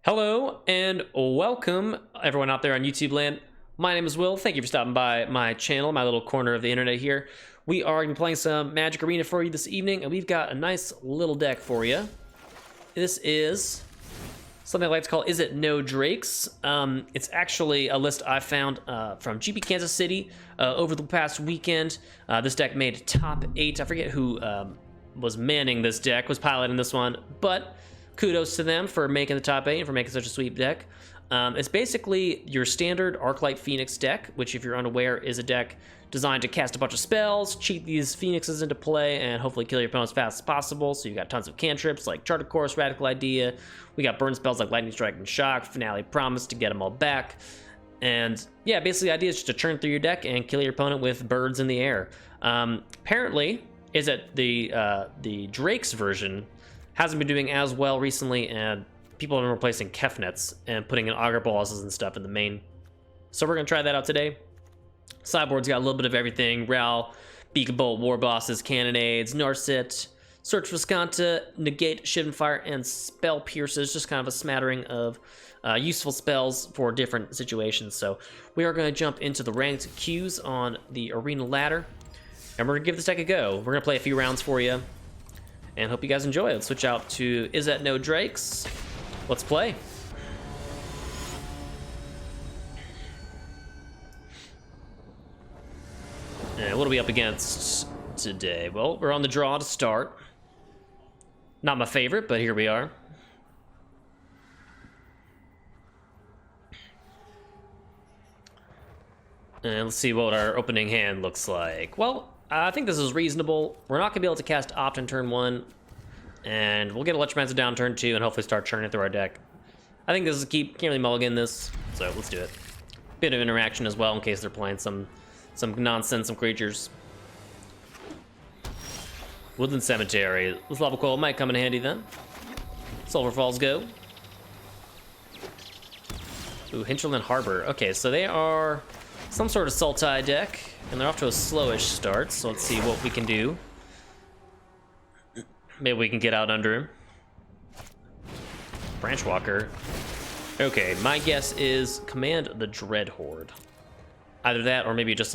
Hello and welcome everyone out there on YouTube land. My name is Will. Thank you for stopping by my channel, my little corner of the internet here. We are going to be playing some Magic Arena for you this evening, and we've got a nice little deck for you. This is something I like to call Is It No Drakes. It's actually a list I found from GP Kansas City over the past weekend. This deck made top 8. I forget who was manning this deck, was piloting this one, but kudos to them for making the top 8 and for making such a sweet deck. It's basically your standard Arclight Phoenix deck, which, if you're unaware, is a deck designed to cast a bunch of spells, cheat these Phoenixes into play, and hopefully kill your opponent as fast as possible. So you got tons of cantrips like Charted Course, Radical Idea. We got burn spells like Lightning Strike and Shock, Finale Promise to get them all back. And yeah, basically the idea is just to churn through your deck and kill your opponent with birds in the air. Apparently, is that the Drake's version hasn't been doing as well recently, and people have been replacing Kefnets and putting in Augur Bosses and stuff in the main. So we're going to try that out today. Sideboard's got a little bit of everything: Ral, Beacon Bolt, War Bosses, Cannonades, Narset, Search for Skanta, Negate, Shivan Fire, and Spell Pierces. Just kind of a smattering of useful spells for different situations. So we are going to jump into the ranked queues on the Arena ladder, and we're going to give this deck a go. We're going to play a few rounds for you, and hope you guys enjoy. Let's switch out to Is That No Drakes. Let's play. And what are we up against today? Well, we're on the draw to start. Not my favorite, but here we are. And let's see what our opening hand looks like. Well, I think this is reasonable. We're not going to be able to cast Opt in turn 1. And we'll get Electromancer down turn 2 and hopefully start churning through our deck. I think this is can't really mulligan this, so let's do it. Bit of interaction as well in case they're playing some nonsense, some creatures. Woodland Cemetery. This Lava Coil might come in handy then. Sulphur Falls go. Ooh, Hinterland Harbor. Okay, so they are some sort of Sultai deck, and they're off to a slowish start, so let's see what we can do. Maybe we can get out under him. Branchwalker. Okay, my guess is command the Dread Horde. Either that or maybe just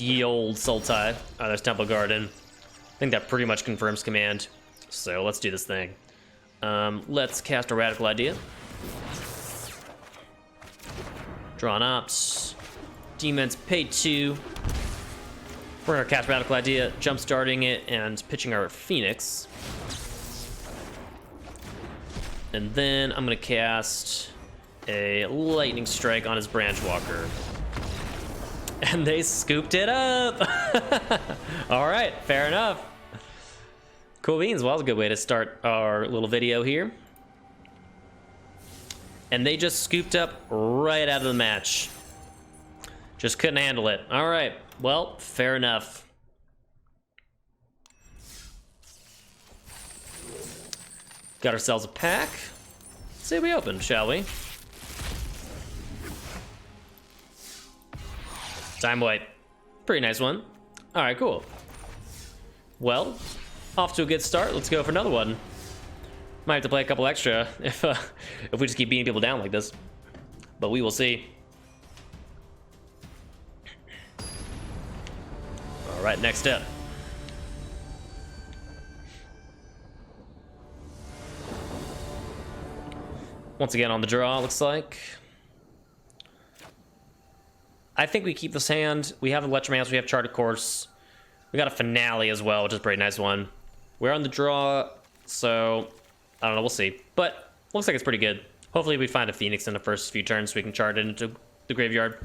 ye old Sultai. Oh, there's Temple Garden. I think that pretty much confirms command. So let's do this thing. Let's cast a Radical Idea. Draw an Ops. Demons pay 2. We're gonna cast Radical Idea, jump starting it, and pitching our Phoenix. And then I'm gonna cast a Lightning Strike on his Branchwalker. And they scooped it up! Alright, fair enough. Cool beans. Well, that was a good way to start our little video here. And they just scooped up right out of the match. Just couldn't handle it. Alright, well, fair enough. Got ourselves a pack. Let's see what we open, shall we? Time Wipe. Pretty nice one. Alright, cool. Well, off to a good start. Let's go for another one. Might have to play a couple extra if we just keep beating people down like this. But we will see. All right, next up. Once again on the draw, looks like. I think we keep this hand. We have Electromancer, we have Charted Course. We got a Finale as well, which is a pretty nice one. We're on the draw, so I don't know, we'll see. But looks like it's pretty good. Hopefully we find a Phoenix in the first few turns so we can chart it into the graveyard.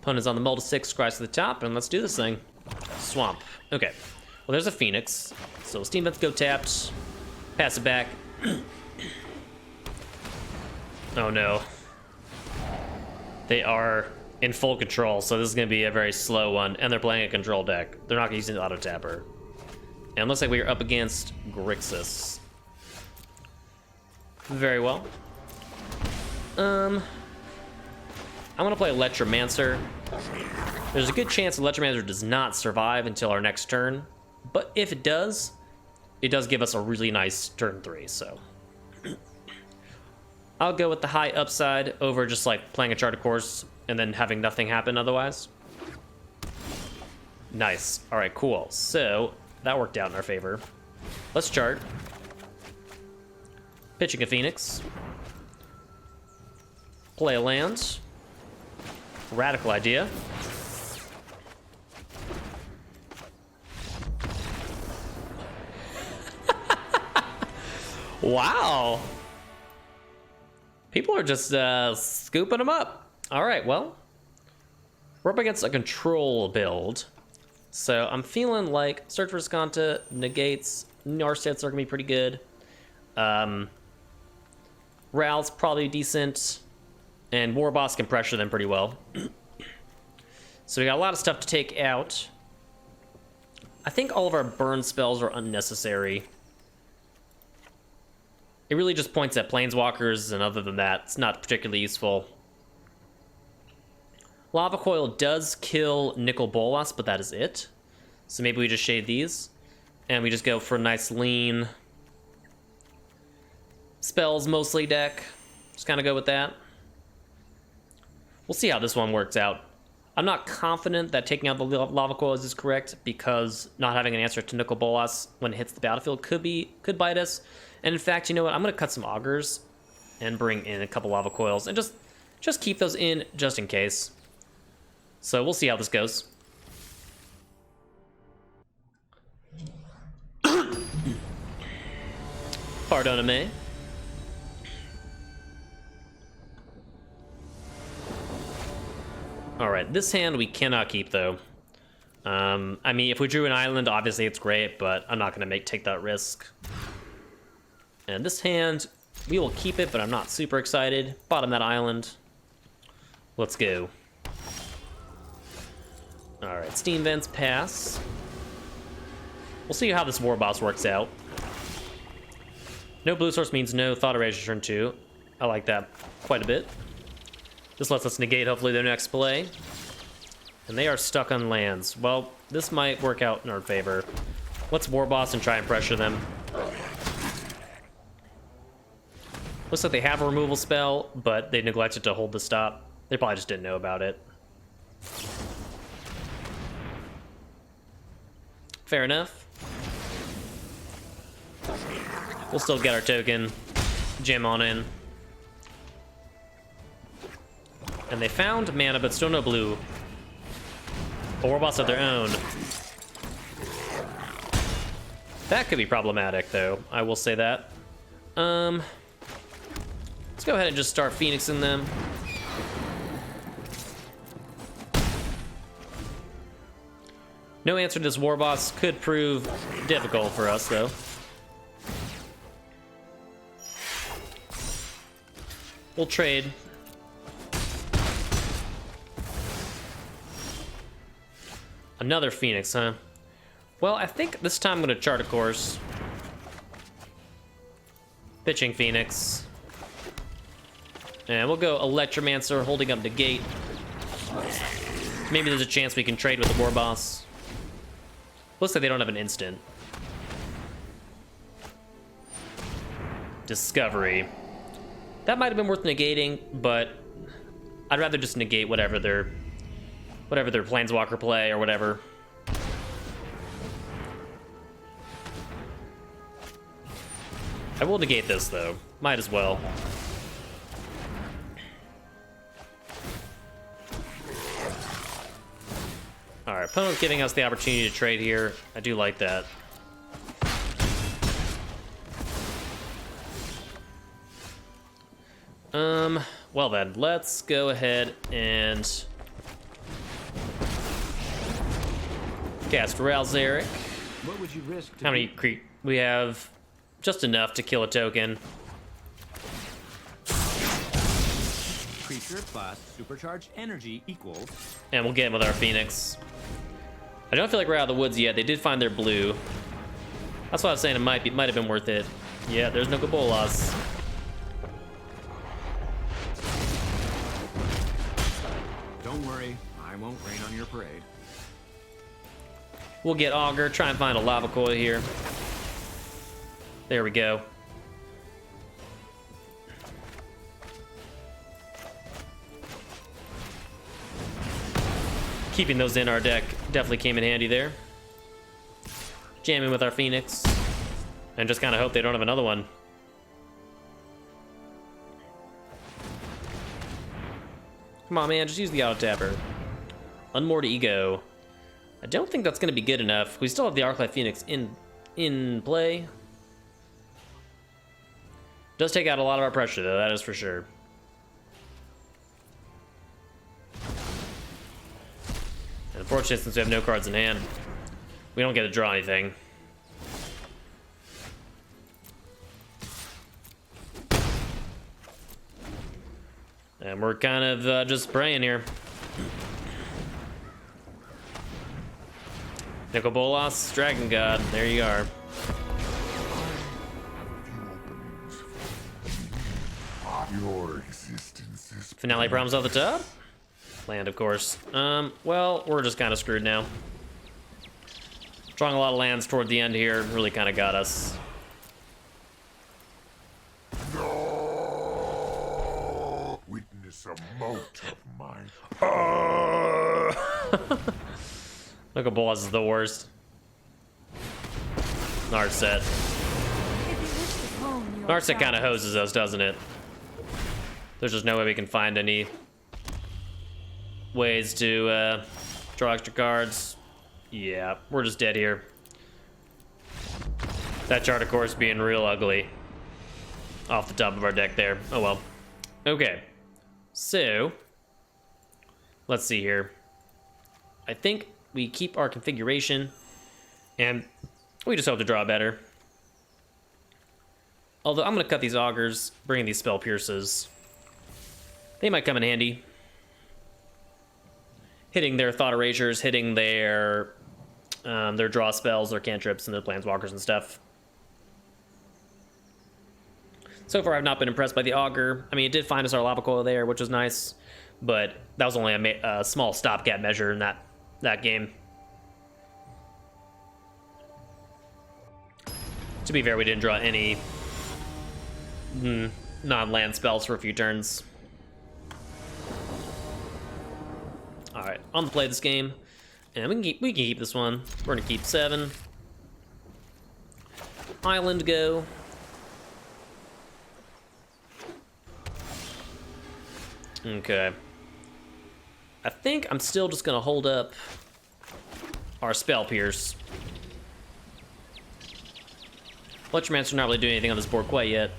Opponent's on the mull to 6, scries to the top, and let's do this thing. Swamp. Okay. Well, there's a Phoenix. So Steam Vents go tapped. Pass it back. Oh no. They are in full control, so this is going to be a very slow one. And they're playing a control deck. They're not using the auto tapper. And it looks like we are up against Grixis. Very well. I'm going to play Electromancer. There's a good chance Electromancer does not survive until our next turn. But if it does, it does give us a really nice turn 3, so I'll go with the high upside over just like playing a charted course and then having nothing happen otherwise. Nice. All right, cool. So that worked out in our favor. Let's chart. Pitching a Phoenix. Play a land. Radical idea. Wow. People are just scooping them up. All right, well, we're up against a control build. So I'm feeling like Search for Skanta, negates, Narsets are gonna be pretty good. Ral's probably decent, and Warboss can pressure them pretty well. So we got a lot of stuff to take out. I think all of our burn spells are unnecessary. It really just points at Planeswalkers, and other than that, it's not particularly useful. Lava Coil does kill Nicol Bolas, but that is it. So maybe we just shade these, and we just go for a nice lean spells mostly deck. Just kind of go with that. We'll see how this one works out. I'm not confident that taking out the Lava Coils is correct, because not having an answer to Nicol Bolas when it hits the battlefield could bite us. And in fact, you know what? I'm going to cut some Augurs and bring in a couple Lava Coils and just keep those in just in case. So we'll see how this goes. Pardonne-me. All right, this hand we cannot keep though. I mean, if we drew an island, obviously it's great, but I'm not going to take that risk. And this hand, we will keep it, but I'm not super excited. Bottom that island. Let's go. All right, Steam Vents pass. We'll see how this Warboss works out. No blue source means no Thought Erasure turn 2. I like that quite a bit. This lets us negate hopefully their next play. And they are stuck on lands. Well, this might work out in our favor. Let's Warboss and try and pressure them. Looks like they have a removal spell, but they neglected to hold the stop. They probably just didn't know about it. Fair enough. We'll still get our token, jam on in. And they found mana, but still no blue. A Warboss of their own. That could be problematic, though. I will say that. Let's go ahead and just start Phoenixing them. No answer to this Warboss could prove difficult for us, though. We'll trade. Another Phoenix, huh? Well, I think this time I'm going to chart a course. Pitching Phoenix. And we'll go Electromancer, holding up the gate. Maybe there's a chance we can trade with the Warboss. Looks like they don't have an instant. Discovery. That might have been worth negating, but I'd rather just negate whatever their Planeswalker play or whatever. I will negate this though. Might as well. Alright, opponent's giving us the opportunity to trade here. I do like that. Well then, let's go ahead and cast Ralzeric. What would you risk? How many we have? Just enough to kill a token. Creature plus supercharged energy equals. And we'll get him with our Phoenix. I don't feel like we're out of the woods yet. They did find their blue. That's why I was saying it might have been worth it. Yeah, there's no Gabolas. Don't worry, I won't rain on your parade. We'll get Augur, try and find a Lava Coil here. There we go. Keeping those in our deck definitely came in handy there. Jamming with our Phoenix. And just kind of hope they don't have another one. Come on, man, just use the auto tapper. Unmoored Ego. I don't think that's going to be good enough. We still have the Arclight Phoenix in play. Does take out a lot of our pressure, though, that is for sure. And unfortunately, since we have no cards in hand, we don't get to draw anything. And we're kind of just praying here. Nicol Bolas, Dragon God, there you are. Your existence is Finale problems off the top? Land, of course. Well, we're just kind of screwed now. Drawing a lot of lands toward the end here really kind of got us. no. Witness a mote of mine. Nicol Bolas is the worst. Narset. Narset kind of hoses us, doesn't it? There's just no way we can find any ways to draw extra cards. Yeah, we're just dead here. That chart, of course, being real ugly off the top of our deck there. Oh well. Okay, so let's see here. I think we keep our configuration and we just hope to draw better. Although I'm gonna cut these augurs, bring in these spell pierces. They might come in handy. Hitting their thought erasures, hitting their draw spells, their cantrips, and their planeswalkers and stuff. So far, I've not been impressed by the augur. I mean, it did find us our lava coil there, which was nice, but that was only a small stopgap measure in that game. To be fair, we didn't draw any non-land spells for a few turns. All right, on the play this game, and we can keep this one. We're gonna keep 7. Island go. Okay. I think I'm still just gonna hold up our spell pierce. Electromancer not really doing anything on this board quite yet.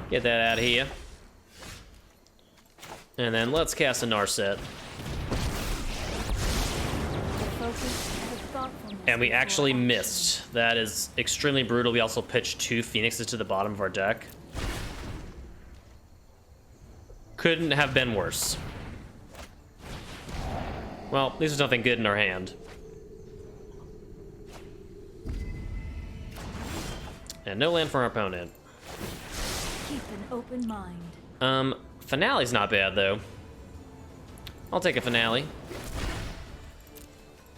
Get that out of here. And then let's cast a Narset. And we actually missed. That is extremely brutal. We also pitched 2 Phoenixes to the bottom of our deck. Couldn't have been worse. Well, at least there's nothing good in our hand. And no land for our opponent. Keep an open mind. Finale's not bad, though. I'll take a Finale.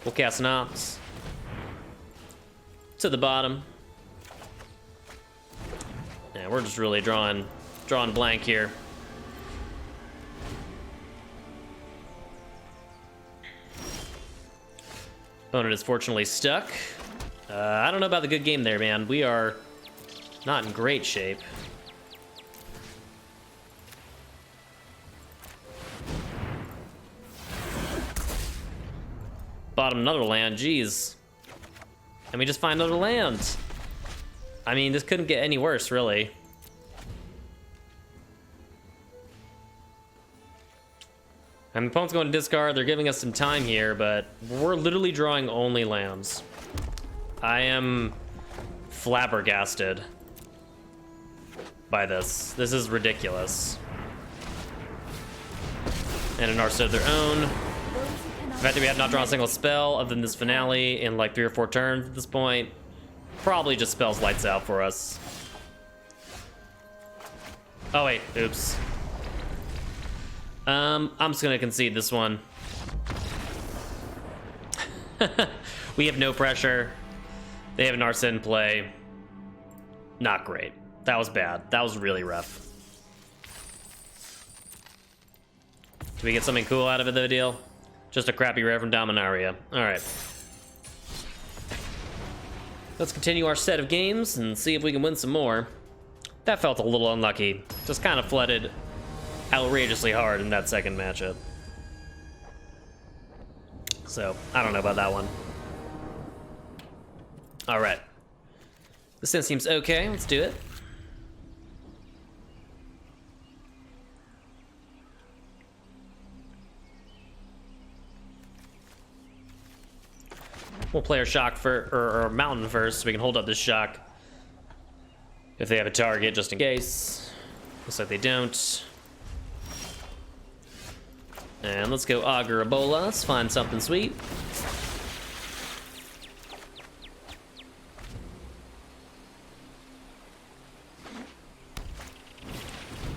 We'll cast an Ops. To the bottom. Yeah, we're just really drawing blank here. Opponent is fortunately stuck. I don't know about the good game there, man. We are not in great shape. Bottom another land, jeez. And we just find another land. I mean, this couldn't get any worse, really. And the opponent's going to discard. They're giving us some time here, but we're literally drawing only lands. I am flabbergasted by this. This is ridiculous. And an Narset of their own. The fact that we have not drawn a single spell other than this Finale in like 3 or 4 turns at this point probably just spells lights out for us. Oh wait, oops. I'm just gonna concede this one. We have no pressure. They have an Narset in play. Not great. That was bad. That was really rough. Do we get something cool out of it, though, deal? Just a crappy rare from Dominaria. Alright. Let's continue our set of games and see if we can win some more. That felt a little unlucky. Just kind of flooded outrageously hard in that second matchup. So, I don't know about that one. Alright. This thing seems okay. Let's do it. We'll play our shock or mountain first so we can hold up this shock if they have a target, just in case. Looks like they don't. And let's go Augur Ebola. Let's find something sweet.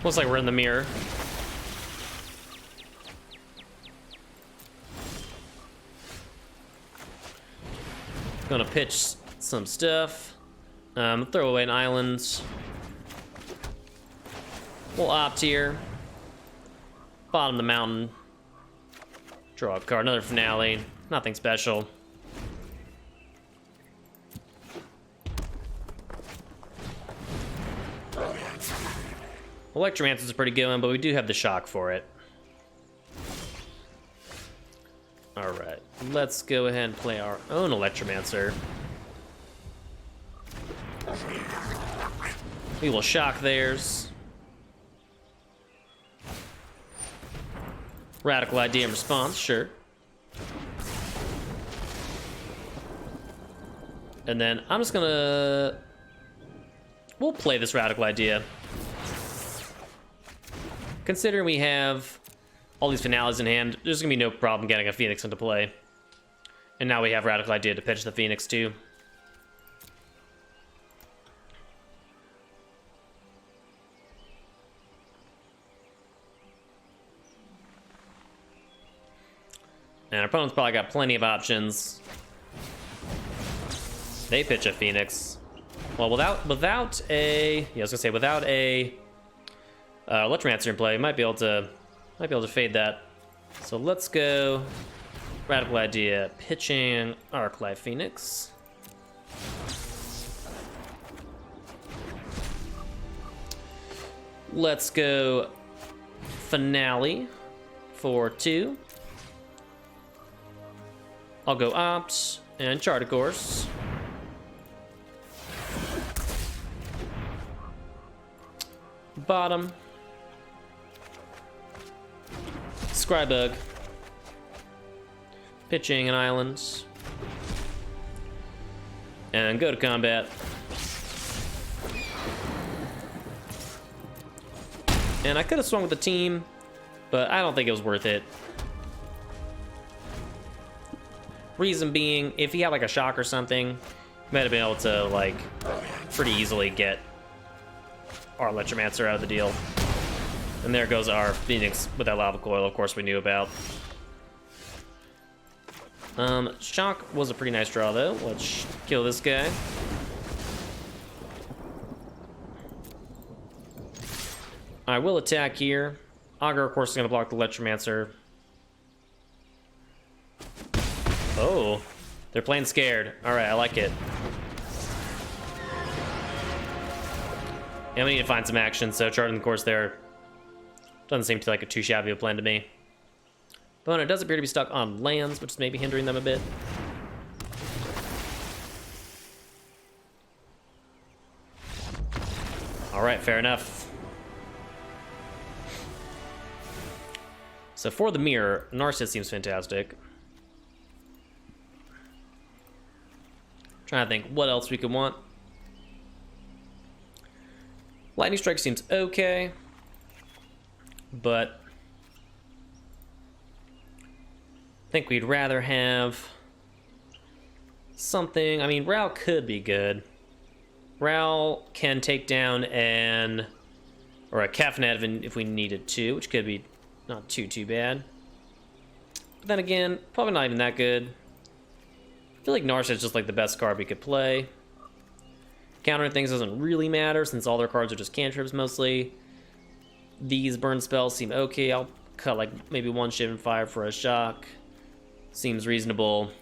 Looks like we're in the mirror. Gonna pitch some stuff. Throw away an island. We'll opt here. Bottom of the mountain. Draw a card. Another finale. Nothing special. Electromancer is a pretty good one, but we do have the shock for it. Alright, let's go ahead and play our own Electromancer. We will shock theirs. Radical idea and response, sure. And then I'm just gonna... We'll play this radical idea. Considering we have all these finales in hand, there's gonna be no problem getting a Phoenix into play. And now we have radical idea to pitch the Phoenix too. And our opponent's probably got plenty of options. They pitch a Phoenix. Well, without a, yeah, I was gonna say without a Electromancer in play, might be able to fade that. So let's go radical idea, pitching Arclight Phoenix. Let's go finale for 2. I'll go opt and chart a course. Bottom. Scrybug. Pitching an island. And go to combat. And I could have swung with the team, but I don't think it was worth it. Reason being, if he had like a shock or something, he might have been able to like pretty easily get our Electromancer out of the deal. And there goes our Phoenix with that lava coil, of course we knew about. Shock was a pretty nice draw though. Let's kill this guy. I will attack here. Augur, of course, is going to block the Electromancer. Oh, they're playing scared. All right, I like it. And we need to find some action, so charting the course there doesn't seem to like a too shabby of a plan to me. But it does appear to be stuck on lands, which is maybe hindering them a bit. All right, fair enough. So for the mirror, Narset seems fantastic. Trying to think what else we could want. Lightning Strike seems okay, but I think we'd rather have something. I mean, Ral could be good. Ral can take down a Kefnet if we needed to, which could be not too bad. But then again, probably not even that good. I feel like Narset's just like the best card we could play. Countering things doesn't really matter since all their cards are just cantrips mostly. These burn spells seem okay. I'll cut like maybe one Shivan Fire for a shock. Seems reasonable.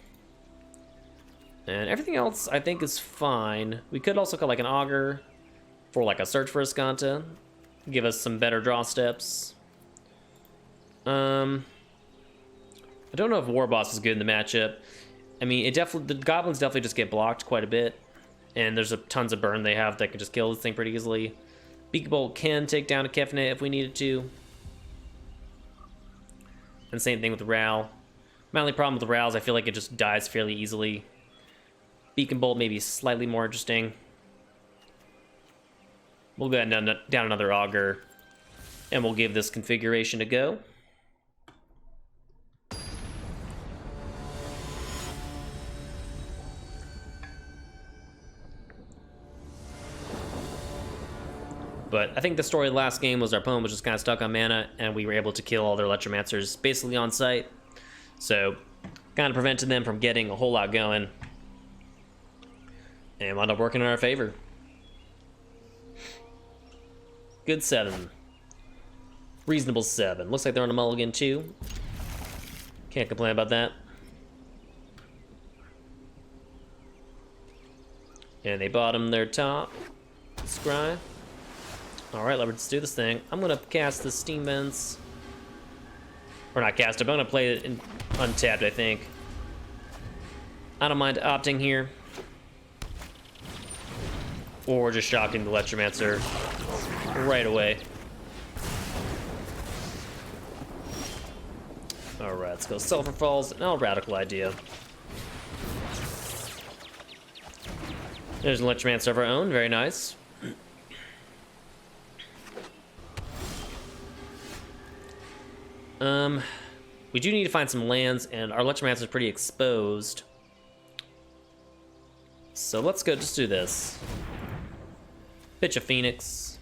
And everything else I think is fine. We could also cut like an Augur for like a Search for Escanta. Give us some better draw steps. I don't know if War Boss is good in the matchup. I mean, the goblins definitely just get blocked quite a bit. And there's tons of burn they have that can just kill this thing pretty easily. Beak Bolt can take down a Kefnet if we needed to. And same thing with the Ral. My only problem with the Ral is I feel like it just dies fairly easily. Beacon Bolt may be slightly more interesting. We'll go ahead and down another Augur. And we'll give this configuration a go. But I think the story of the last game was our opponent was just kind of stuck on mana, and we were able to kill all their Electromancers basically on sight. So, kind of prevented them from getting a whole lot going. And wound up working in our favor. Good 7. Reasonable 7. Looks like they're on a mulligan too. Can't complain about that. And they bottom their top. Scry. Alright, let's do this thing. I'm gonna cast the Steam Vents. Or not cast it, but I'm gonna play it in untapped, I think. I don't mind opting here. Or just shocking the Electromancer right away. Alright, let's go Sulfur Falls. No, Radical Idea. There's an Electromancer of our own, very nice. We do need to find some lands, and our Electromancer is pretty exposed. So let's go just do this. Pitch a Phoenix.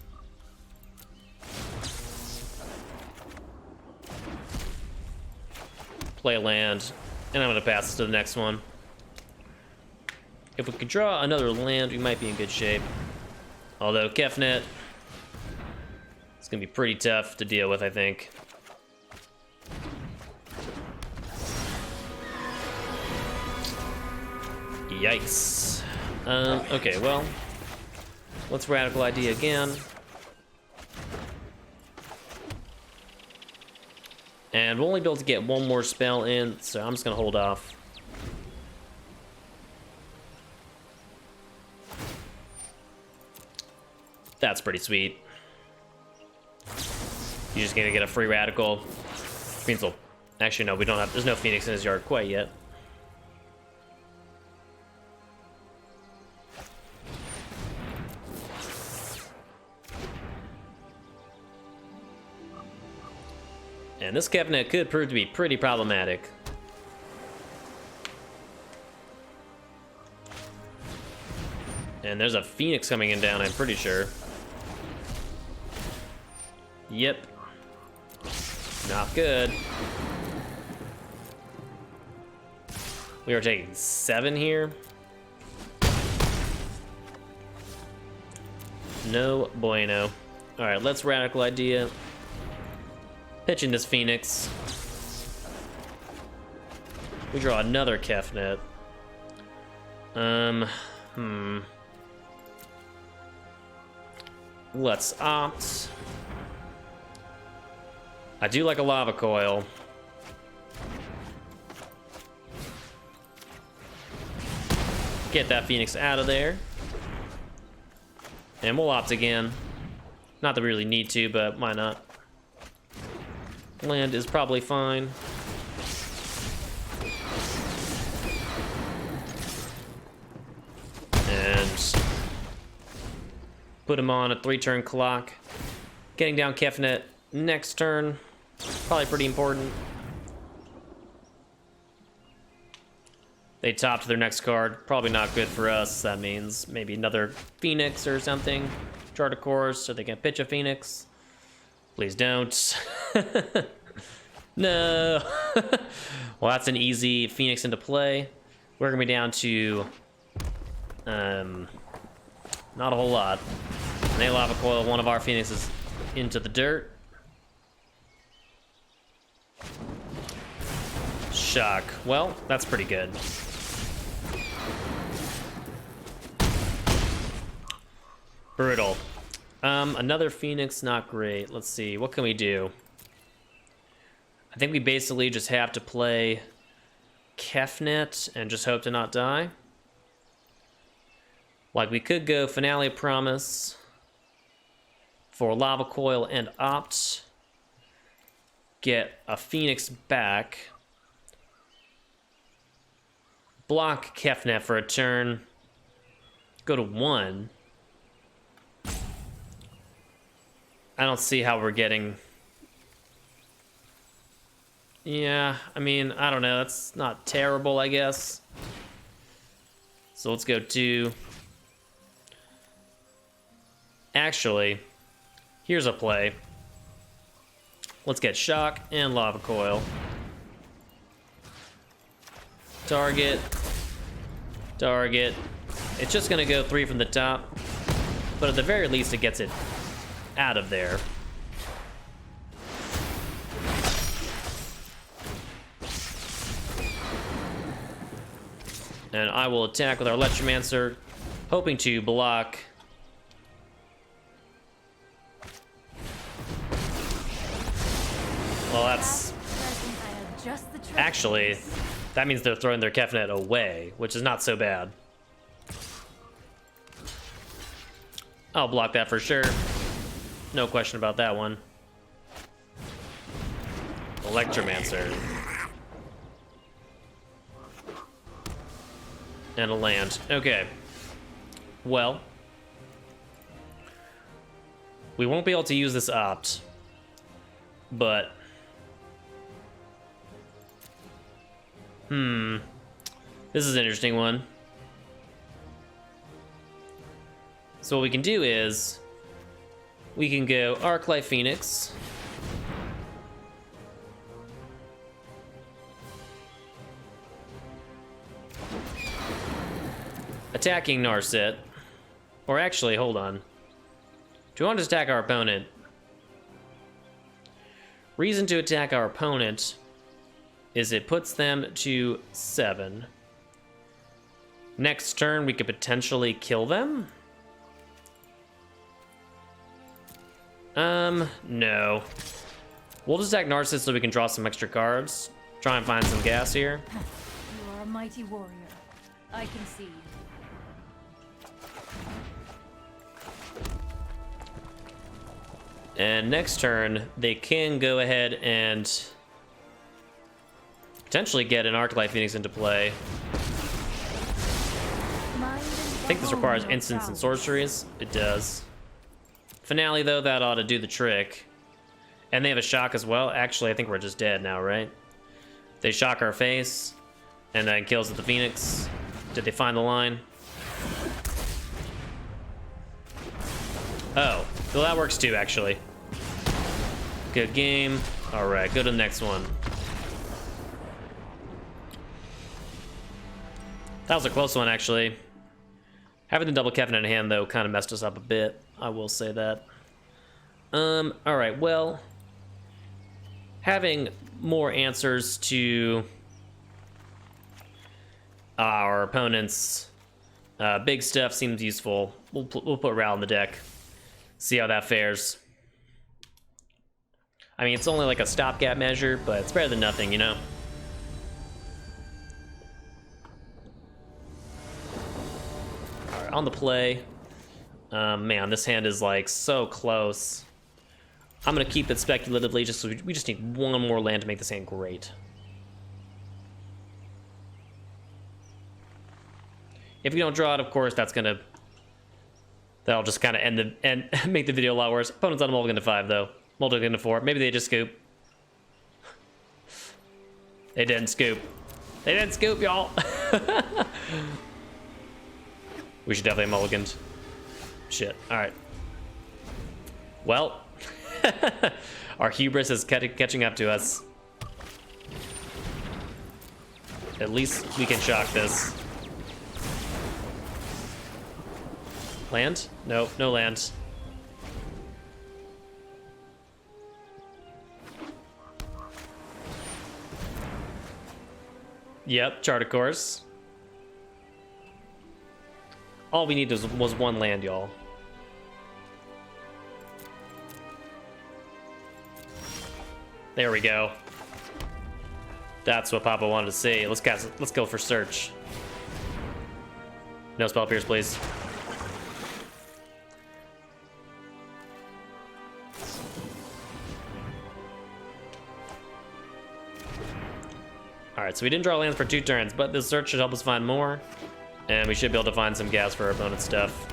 Play a land, and I'm gonna pass this to the next one. If we could draw another land, we might be in good shape. Although Kefnet, it's gonna be pretty tough to deal with, I think. Yikes. Okay, well, let's Radical Idea again. And we'll only be able to get one more spell in, so I'm just gonna hold off. That's pretty sweet. You're just gonna get a free Radical. Means we'll... Actually, no, we don't have... There's no Phoenix in his yard quite yet. And this Kefnet could prove to be pretty problematic. And there's a Phoenix coming in down, I'm pretty sure. Yep. Not good. We are taking 7 here. No bueno. Alright, let's Radical Idea. Pitching this Phoenix. We draw another Kefnet. Let's opt. I do like a Lava Coil. Get that Phoenix out of there. And we'll opt again. Not that we really need to, but why not? Land is probably fine. And put him on a 3-turn clock. Getting down Kefnet next turn. Probably pretty important. They topped their next card. Probably not good for us. That means maybe another Phoenix or something. Chart a course so they can pitch a Phoenix. Please don't. No. Well, that's an easy Phoenix into play. We're gonna be down to not a whole lot. And they lava coil one of our phoenixes into the dirt. Shock. Well, that's pretty good. Brutal. Another phoenix, not great. Let's see, what can we do? I think we basically just have to play Kefnet and just hope to not die. Like, we could go Finale Promise for Lava Coil and Opt. Get a Phoenix back. Block Kefnet for a turn. Go to 1. I don't see how we're getting... Yeah, I mean, I don't know. That's not terrible, I guess. So let's go 2. Actually, here's a play. Let's get Shock and Lava Coil. Target. Target. It's just gonna go 3 from the top, but at the very least it gets it out of there. And I will attack with our Electromancer, hoping to block. Well, that's... Actually, that means they're throwing their Kefnet away, which is not so bad. I'll block that for sure. No question about that one. Electromancer. And a land. Okay. Well, we won't be able to use this opt, but this is an interesting one. So what we can do is we can go Arclight Phoenix. Attacking Narset. Or actually, hold on. Do we want to attack our opponent? Reason to attack our opponent is it puts them to 7. Next turn, we could potentially kill them? No. We'll just attack Narset so we can draw some extra cards. Try and find some gas here. You are a mighty warrior. I can see. And next turn, they can go ahead and potentially get an Arclight Phoenix into play. I think this requires instants and sorceries. It does. Finale, though, that ought to do the trick. And they have a shock as well. Actually, I think we're just dead now, right? They shock our face, and then kills at the Phoenix. Did they find the line? Oh, well, that works too, actually. Good game. All right, go to the next one. That was a close one, actually. Having the double Kevin in hand, though, kind of messed us up a bit. I will say that. All right, well, having more answers to our opponent's big stuff seems useful. We'll put Ral in the deck. See how that fares. I mean, it's only like a stopgap measure, but it's better than nothing, you know? All right, on the play. Man, this hand is like so close. I'm gonna keep it speculatively, just so we just need one more land to make this hand great. If we don't draw it, of course, that'll just kind of end make the video a lot worse. Opponent's on a mulligan to 5, though. Mulligan to 4. Maybe they just scoop. They didn't scoop. They didn't scoop, y'all. We should definitely have mulliganed. Shit. All right. Well, our hubris is catching up to us. At least we can shock this. Land? No, no land. Yep, chart a course. All we needed was one land, y'all. There we go. That's what Papa wanted to see. Let's go for search. No spell pierce, please. Alright, so we didn't draw lands for 2 turns, but this search should help us find more. And we should be able to find some gas for our opponent's stuff.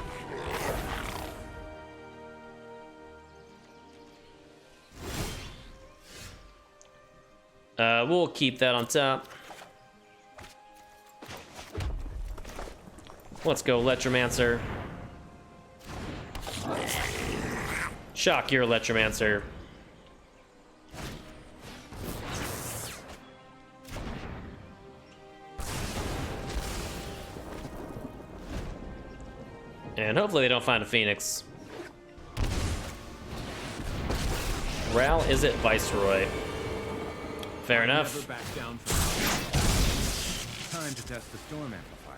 We'll keep that on top. Let's go, Electromancer. Shock your Electromancer. And hopefully they don't find a Phoenix. Ral Izzet Viceroy. Fair enough. Never back down from time to test the storm amplifier.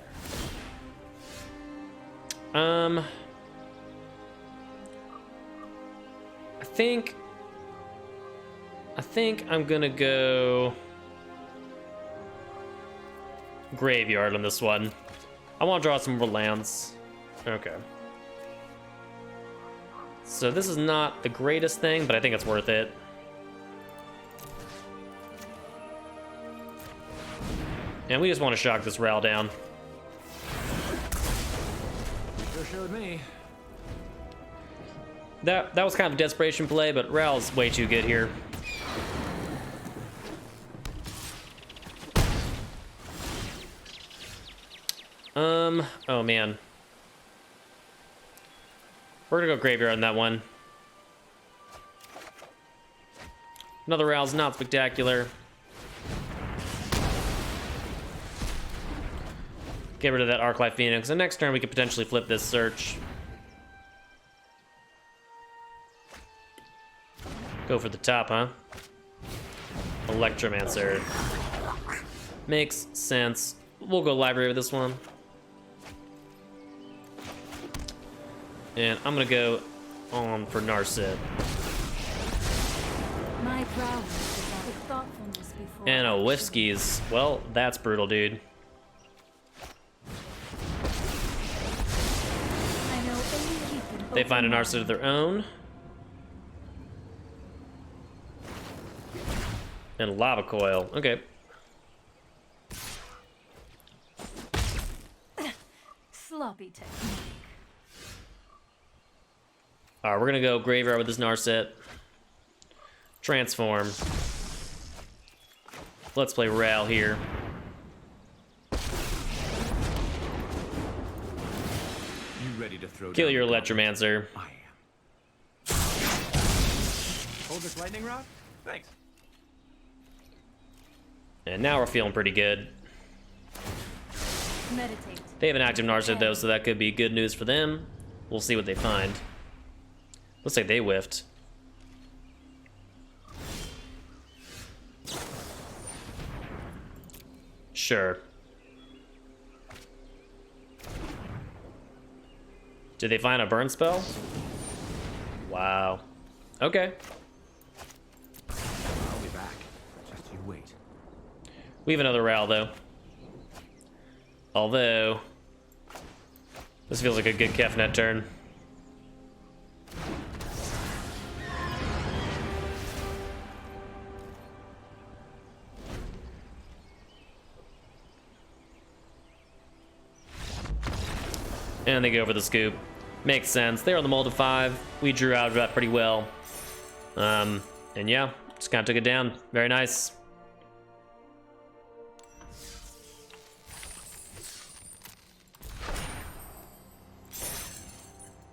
I think I'm gonna go graveyard on this one. I want to draw some more lands. Okay. So this is not the greatest thing, but I think it's worth it. And we just want to shock this Ral down. Sure showed me. That was kind of a desperation play, but Ral's way too good here. Oh man. We're gonna go graveyard on that one. Another Ral's not spectacular. Get rid of that Arclight Phoenix, and next turn we could potentially flip this search. Go for the top, huh? Electromancer. Makes sense. We'll go library with this one. And I'm gonna go on for Narset. My prowess is out of thoughtfulness before. And a Whiskey's. Well, that's brutal, dude. I know only you can They find an open Narset of their own. And Lava Coil. Okay. sloppy technique. Alright, we're gonna go graveyard with this Narset. Transform. Let's play Ral here. You ready to throw Kill down your the Electromancer. I am. Hold this lightning rod? Thanks. And now we're feeling pretty good. Meditate. They have an active Narset though, so that could be good news for them. We'll see what they find. Looks like they whiffed. Sure. Did they find a burn spell? Wow. Okay. I'll be back. Just you wait. We have another Ral though. Although, this feels like a good Kefnet turn. And they go for the scoop. Makes sense. They're on the mold of 5. We drew out of that pretty well. And yeah, just kind of took it down. Very nice.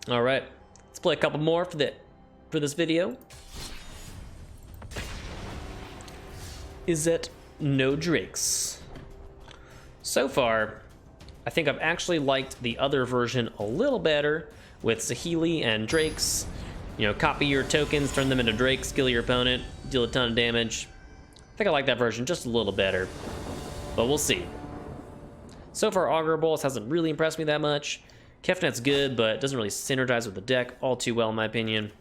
All right, let's play a couple more for this video. Izzet No Drakes. So far, I think I've actually liked the other version a little better with Saheeli and Drakes. You know, copy your tokens, turn them into Drakes, kill your opponent, deal a ton of damage. I think I like that version just a little better, but we'll see. So far, Augur Bolus hasn't really impressed me that much. Kefnet's good, but it doesn't really synergize with the deck all too well, in my opinion.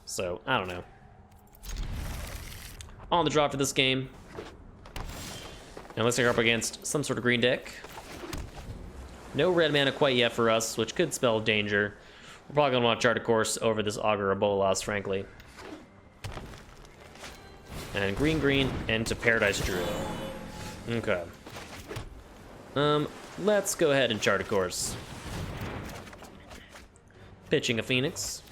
So, I don't know. On the draw for this game. And let's go up against some sort of green deck. No red mana quite yet for us, which could spell danger. We're probably going to want to chart a course over this Augur Bolas, frankly. And green, into Paradise Druid. Okay. Let's go ahead and chart a course. Pitching a Phoenix.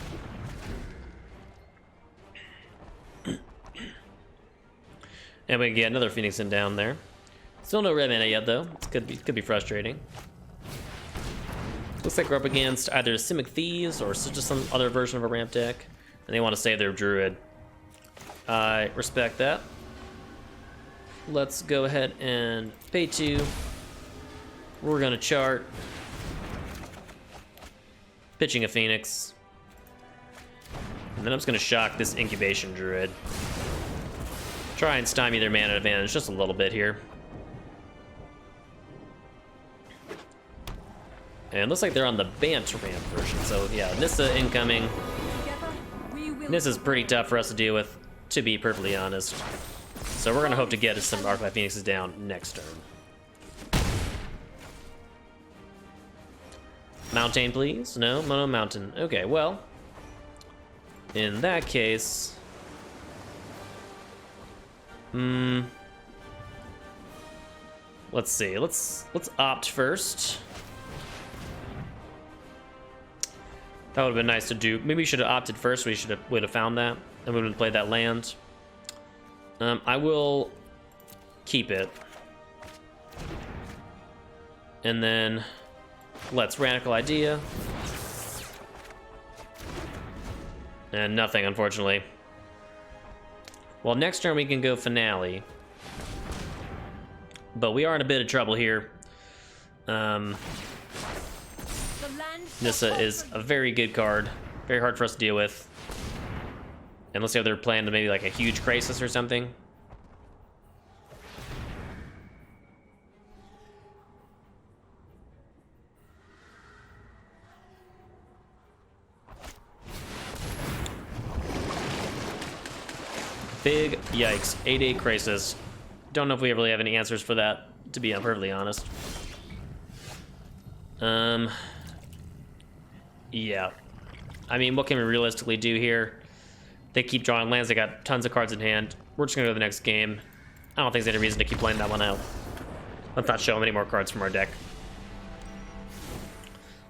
And we can get another Phoenix in down there. Still no red mana yet, though. It could be frustrating. Looks like we're up against either Simic Thieves or just some other version of a ramp deck, and they want to save their Druid. I respect that. Let's go ahead and pay 2. We're gonna chart. Pitching a Phoenix. And then I'm just gonna shock this Incubation Druid. Try and stymie their mana advantage just a little bit here. And it looks like they're on the Bant ramp version, so yeah, Nissa incoming. Nissa's pretty tough for us to deal with, to be perfectly honest. So we're gonna hope to get some Arclight Phoenixes down next turn. Mountain, please? No? Mono Mountain. Okay, well, in that case... let's see. Let's opt first. That would have been nice to do. Maybe we should have opted first. We would have found that, and we would have played that land. I will keep it, and then let's Radical Idea, and nothing, unfortunately. Well, next turn we can go Finale, but we are in a bit of trouble here. Nissa is a very good card. Very hard for us to deal with. And let's see if they're playing maybe like a huge Crisis or something. Big yikes. 8/8 Crisis. Don't know if we really have any answers for that, to be perfectly honest. Yeah. I mean, what can we realistically do here? They keep drawing lands, they got tons of cards in hand. We're just gonna go to the next game. I don't think there's any reason to keep playing that one out. Let's not show them any more cards from our deck.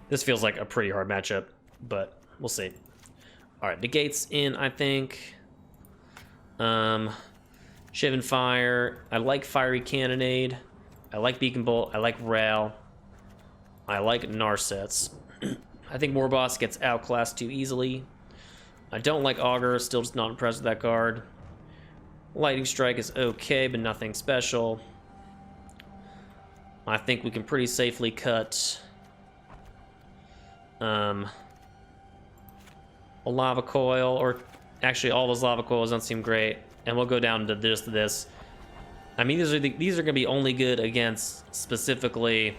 This feels like a pretty hard matchup, but we'll see. Alright, Negate's in, I think. Shivan Fire. I like Fiery Cannonade. I like Beacon Bolt. I like Ral. I like Narsets. I think Warboss gets outclassed too easily. I don't like Augur, still just not impressed with that card. Lightning Strike is okay, but nothing special. I think we can pretty safely cut a Lava Coil, or actually all those Lava Coils don't seem great, and we'll go down to this. I mean, these are going to be only good against specifically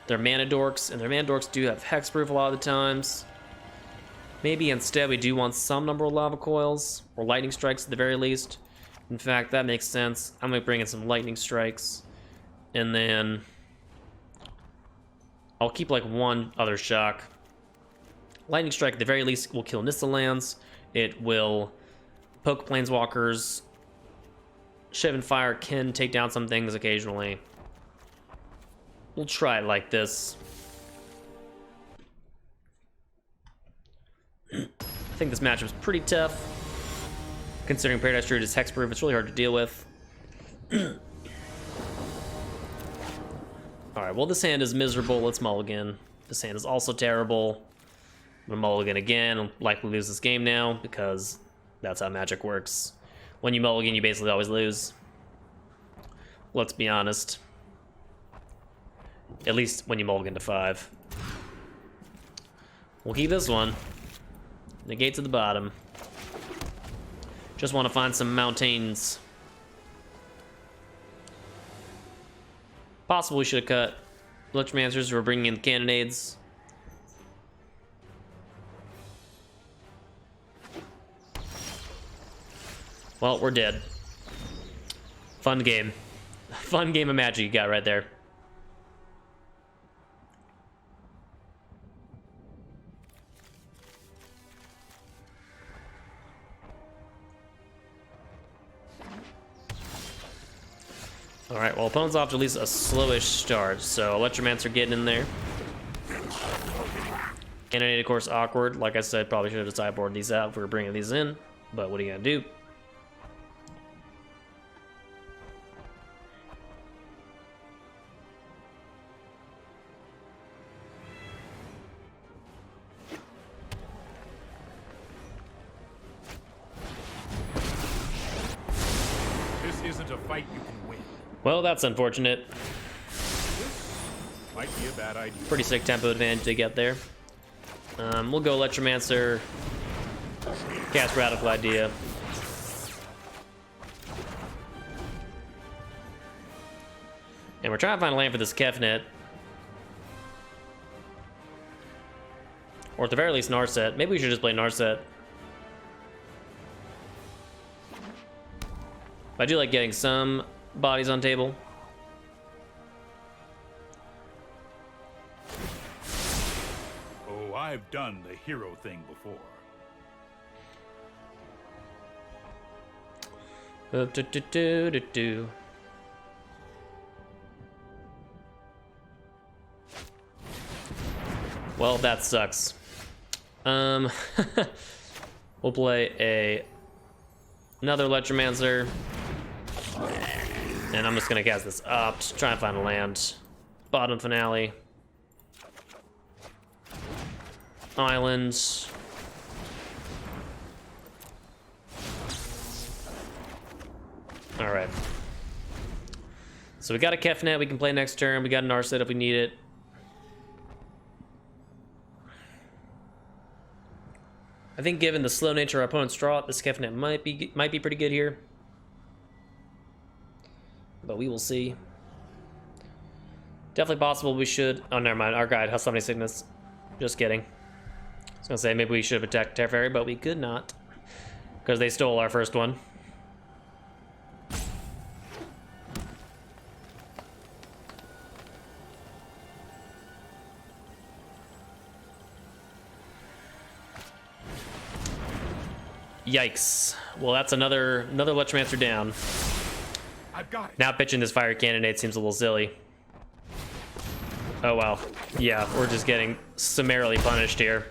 their Mana Dorks, and their Mana Dorks do have Hexproof a lot of the times. Maybe instead we do want some number of Lava Coils, or Lightning Strikes at the very least. In fact, that makes sense. I'm going to bring in some Lightning Strikes, and then I'll keep like one other shock. Lightning Strike at the very least will kill Nissa lands. It will poke Planeswalkers. Shivan Fire can take down some things occasionally. We'll try it like this. I think this matchup's pretty tough. Considering Paradise Druid is hexproof, it's really hard to deal with. Alright, well this hand is miserable. Let's mulligan. This hand is also terrible. I'm gonna mulligan again. I'll likely lose this game now because that's how Magic works. When you mulligan, you basically always lose. Let's be honest. At least when you mulligan to 5. We'll keep this one. Negate to the bottom. Just want to find some mountains. Possible we should have cut Electromancers. We're bringing in cannonades. Well, we're dead. Fun game. Fun game of Magic you got right there. Alright, well, opponent's off to at least a slowish start, so Electromancer getting in there. Cannonade, of course, awkward. Like I said, probably should have sideboarded these out if we were bringing these in, but what are you gonna do? This isn't a fight you can win. Well, that's unfortunate. Might be a bad idea. Pretty sick tempo advantage to get there. We'll go Electromancer, cast Radical Idea. And we're trying to find a land for this Kefnet. Or at the very least Narset. Maybe we should just play Narset. I do like getting some bodies on table. Oh, I've done the hero thing before. Well, that sucks. We'll play another Electromancer. And I'm just gonna cast this up to try and find a land. Bottom finale. Islands. Alright. So we got a Kefnet we can play next turn. We got an Narset if we need it. I think given the slow nature of our opponent's draw, this Kefnet might be pretty good here. But we will see. Definitely possible we should... Oh, never mind. Our guide has Summoning Sickness. Just kidding. I was going to say maybe we should have attacked Teferi, but we could not. Because they stole our first one. Yikes. Well, that's another Electromancer down. I've got it. Now pitching this Fire Cannonade seems a little silly. Oh, well. Yeah, we're just getting summarily punished here.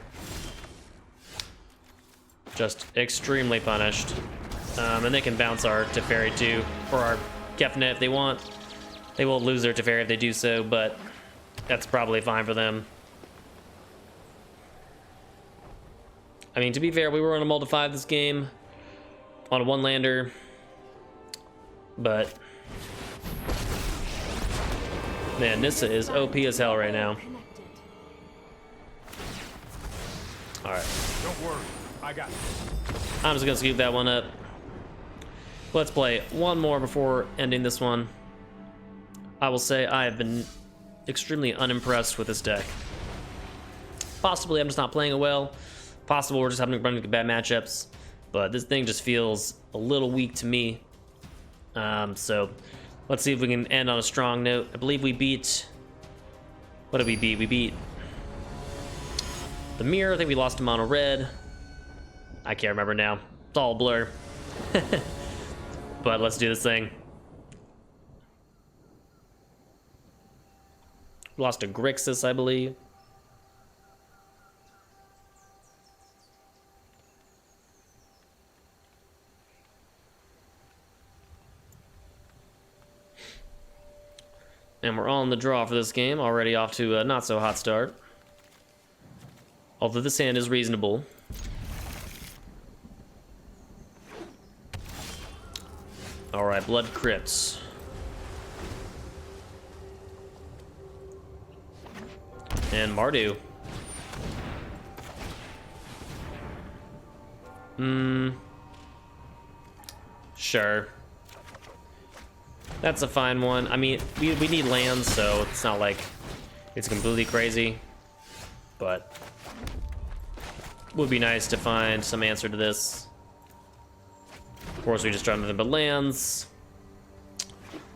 Just extremely punished. And they can bounce our Teferi too, or our Kefnet if they want. They will lose their Teferi if they do so, but that's probably fine for them. I mean, to be fair, we were on a multi-5 this game. On a one-lander. But man, Nissa is OP as hell right now. Alright. Don't worry. I got it. I'm just gonna scoop that one up. Let's play one more before ending this one. I will say I have been extremely unimpressed with this deck. Possibly I'm just not playing it well. Possible we're just having running bad matchups. But this thing just feels a little weak to me. So let's see if we can end on a strong note. I believe we beat... What did we beat? We beat the Mirror. I think we lost to Mono Red. I can't remember now. It's all a blur. But let's do this thing. Lost to Grixis, I believe. And we're on the draw for this game, already off to a not so hot start. Although this hand is reasonable. Alright, Blood Crypts. And Mardu. Sure. That's a fine one. I mean, we need lands, so it's not like it's completely crazy. But would be nice to find some answer to this. Of course, we just draw nothing but lands.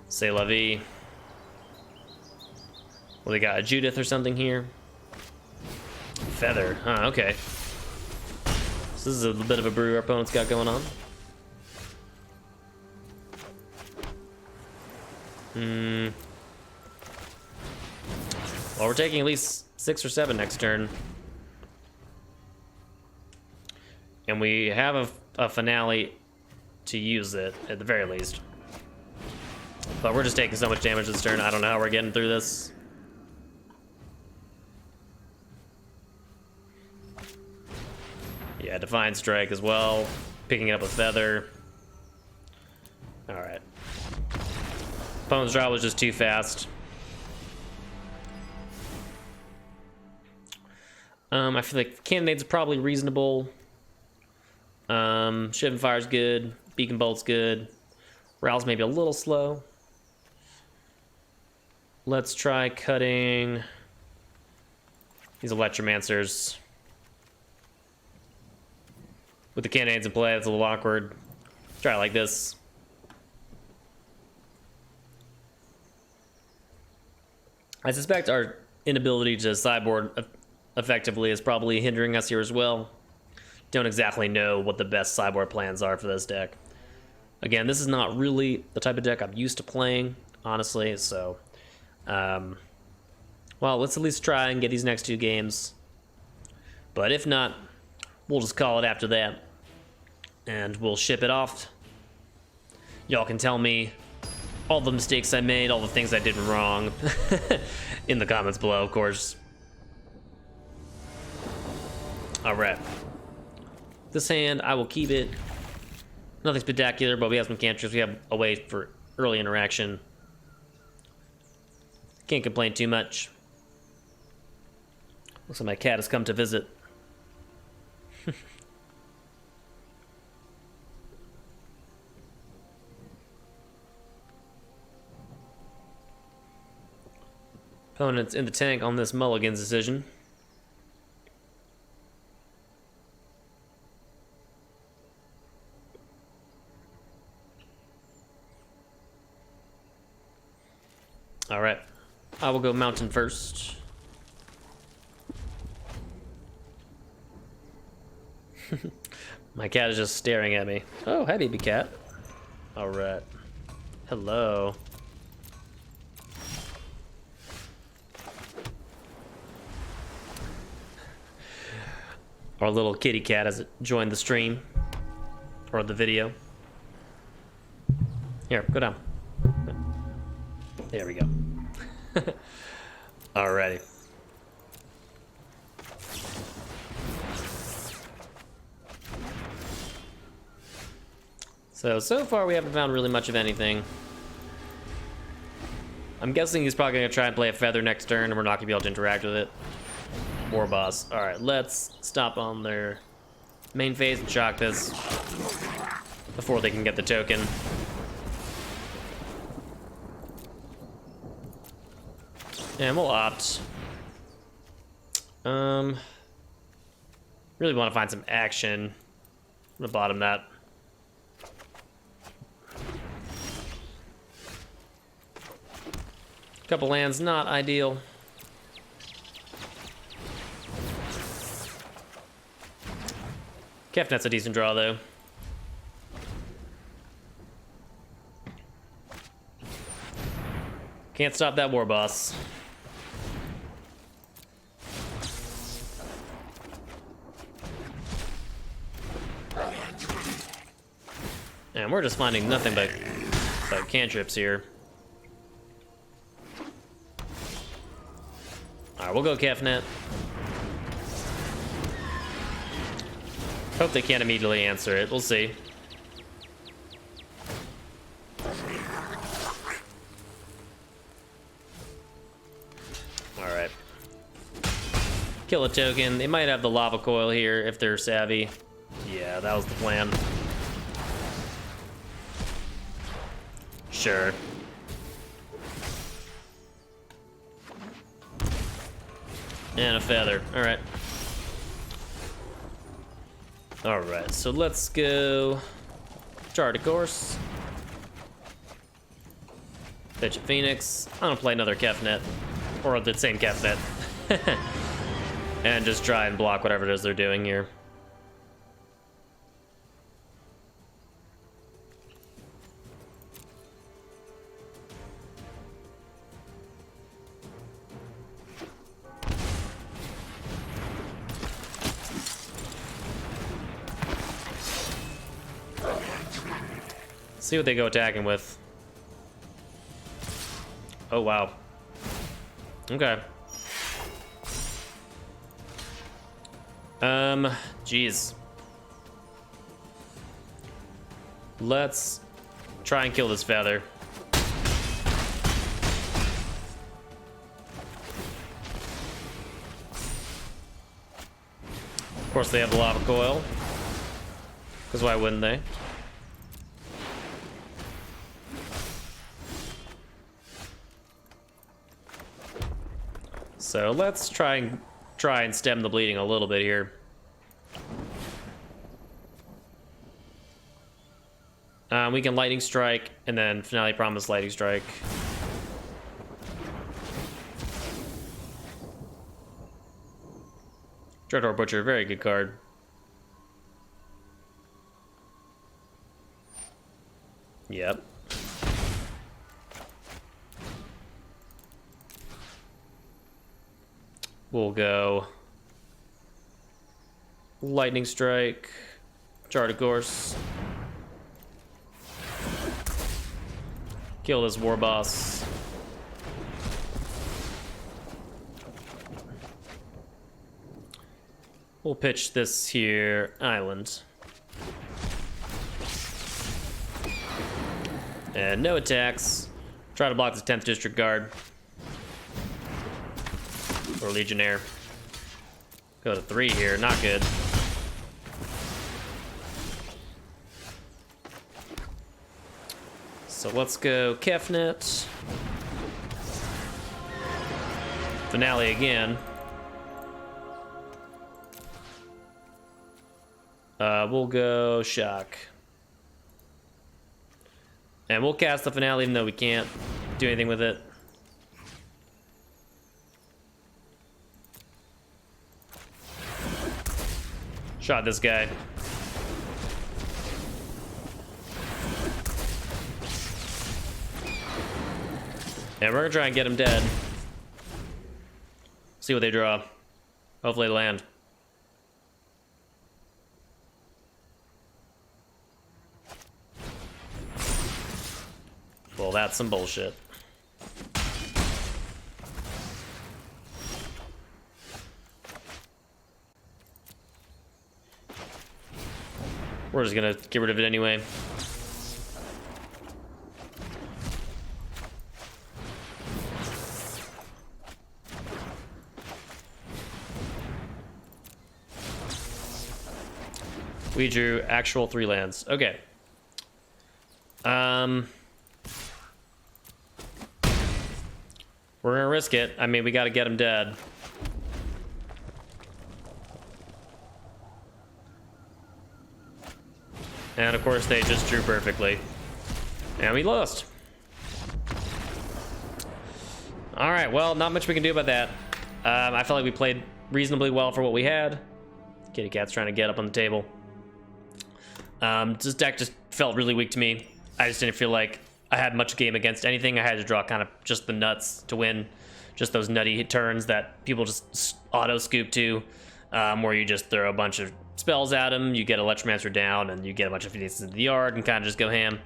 C'est la vie. Well, they got a Judith or something here. Feather. Huh, okay. So this is a bit of a brew our opponent's got going on. Well, we're taking at least 6 or 7 next turn. And we have a finale to use it, at the very least. But we're just taking so much damage this turn, I don't know how we're getting through this. Yeah, Divine Strike as well. Picking up a Feather. Alright. Opponent's draw was just too fast. I feel like Cannonade's probably reasonable. Shivan Fire's good. Beacon Bolt's good. Row's maybe a little slow. Let's try cutting these Electromancers. With the Cannonades in play, that's a little awkward. Try it like this. I suspect our inability to sideboard effectively is probably hindering us here as well. Don't exactly know what the best sideboard plans are for this deck. Again, this is not really the type of deck I'm used to playing, honestly, so... well, let's at least try and get these next 2 games. But if not, we'll just call it after that. And we'll ship it off. Y'all can tell me all the mistakes I made, all the things I did wrong in the comments below, of course. Alright. This hand, I will keep it. Nothing spectacular, but we have some cantrips. We have a way for early interaction. Can't complain too much. Looks like my cat has come to visit. Opponent's in the tank on this Mulligan's decision. Alright. I will go mountain first. My cat is just staring at me. Oh, hi, baby cat. Alright. Hello. Our little kitty cat has joined the stream. Or the video. Here, go down. There we go. Alrighty. So far we haven't found really much of anything. I'm guessing he's probably going to try and play a Feather next turn, and we're not going to be able to interact with it. War Boss. Alright, let's stop on their main phase and shock this before they can get the token. And we'll opt. Really want to find some action. I'm gonna bottom that. Couple lands, not ideal. Kefnet's a decent draw, though. Can't stop that War Boss. And we're just finding nothing but cantrips here. Alright, we'll go Kefnet. Hope they can't immediately answer it. We'll see. Alright. kill a token. They might have the lava coil here if they're savvy. Yeah, that was the plan. Sure. And a feather. Alright. Alright, so let's go. Chart a course. Fetch a Phoenix. I'm gonna play another Kefnet. Or the same Kefnet. And just try and block whatever it is they're doing here. See what they go attacking with. Oh, wow. Okay. Jeez. Let's try and kill this feather. Of course, they have the lava coil. Because why wouldn't they? So let's try and stem the bleeding a little bit here. We can lightning strike and then finale promise lightning strike. Dreadhorde Butcher, very good card. Yep. We'll go lightning strike, chart a course, kill this war boss. We'll pitch this here island. And no attacks. Try to block the 10th District Guard. Or Legionnaire. Go to 3 here, not good. So let's go Kefnet. Finale again. We'll go Shock. And we'll cast the finale even though we can't do anything with it. Shot this guy. And we're gonna try and get him dead. See what they draw. Hopefully they land. Well, that's some bullshit. We're just gonna get rid of it anyway. We drew actual 3 lands. Okay. We're gonna risk it. I mean, we gotta get him dead. And of course, they just drew perfectly. And we lost. All right, well, not much we can do about that. I felt like we played reasonably well for what we had. Kitty Cat's trying to get up on the table. This deck just felt really weak to me. I just didn't feel like I had much game against anything. I had to draw kind of just the nuts to win. Just those nutty turns that people just auto-scoop to, where you just throw a bunch of spells at them, you get Electromancer down, and you get a bunch of Phoenixes into the yard and kind of just go ham.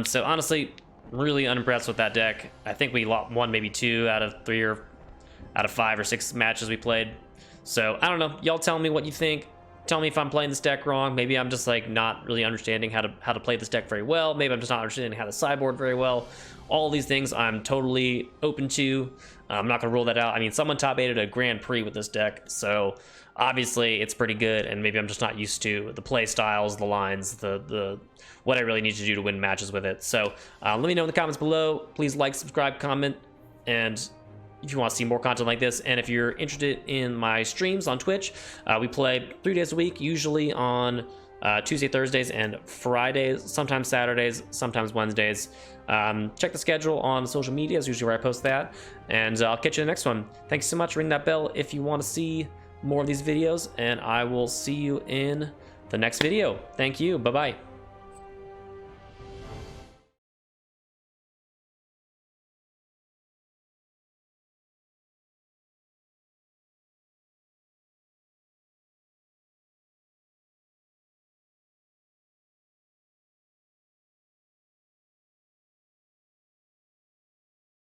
So honestly, really unimpressed with that deck. I think we won maybe 2 out of 3 or out of 5 or 6 matches we played. So I don't know. Y'all tell me what you think. Tell me if I'm playing this deck wrong. Maybe I'm just like not really understanding how to play this deck very well. Maybe I'm just not understanding how to sideboard very well. All these things I'm totally open to. I'm not gonna rule that out. I mean, someone top 8'd a Grand Prix with this deck, so obviously it's pretty good. And maybe I'm just not used to the play styles, the lines, the what I really need to do to win matches with it. So let me know in the comments below. Please like, subscribe, comment, and if you want to see more content like this, and if you're interested in my streams on Twitch, we play 3 days a week, usually on Tuesday, Thursdays, and Fridays, sometimes Saturdays, sometimes Wednesdays. Check the schedule on social media, is usually where I post that, and I'll catch you in the next one. Thanks so much. Ring that bell if you want to see more of these videos, and I will see you in the next video. Thank you. Bye-bye.